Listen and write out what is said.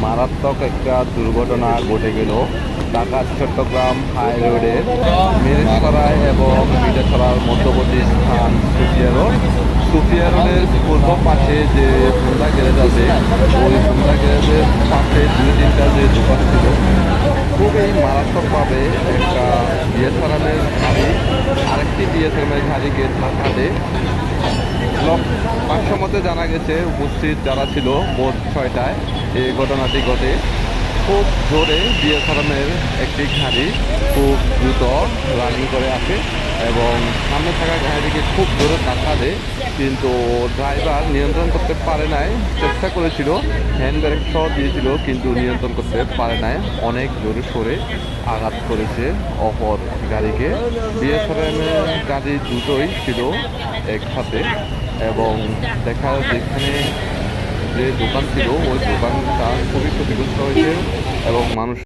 মারাত্মক একটা দুর্ঘটনা ঘটে গেল ঢাকা চট্টগ্রাম হাই রোডে মিরসরাই এবং মিঠাছড়ার মধ্যবর্তী স্থান সুফিয়া রোডের পূর্ব পাশে যে হুন্ডা গ্যারেজ আছে ওই হুন্ডা গ্যারেজের পাশে দুই তিনটা যে দোকান ছিল খুবই মারাত্মকভাবে একটা বিএসআরএমের গাড়ি আরেকটি বিএসআরএমের গাড়িকে ধাক্কা দেয়। পাঁচশো মতে জানা গেছে উপস্থিত যারা ছিল মোট 6টায় এই ঘটনাটি ঘটে। খুব জোরে বিএসআরএমের একটি গাড়ি খুব দ্রুত রানিং করে আসে এবং সামনে থাকা গাড়িটিকে খুব জোরে ধাক্কা দেয়, কিন্তু ড্রাইভার নিয়ন্ত্রণ করতে পারে নাই। চেষ্টা করেছিল, হ্যান্ড ব্রেক সহ দিয়েছিল, কিন্তু নিয়ন্ত্রণ করতে পারে নাই। অনেক জোরে সরে আঘাত করেছে অপর গাড়িকে। বিএসআরএমের গাড়ি দুটোই ছিল একসাথে এবং যেখানে যে দোকান ছিল ওই দোকানটা খুবই ক্ষতিগ্রস্ত হয়েছে এবং মানুষ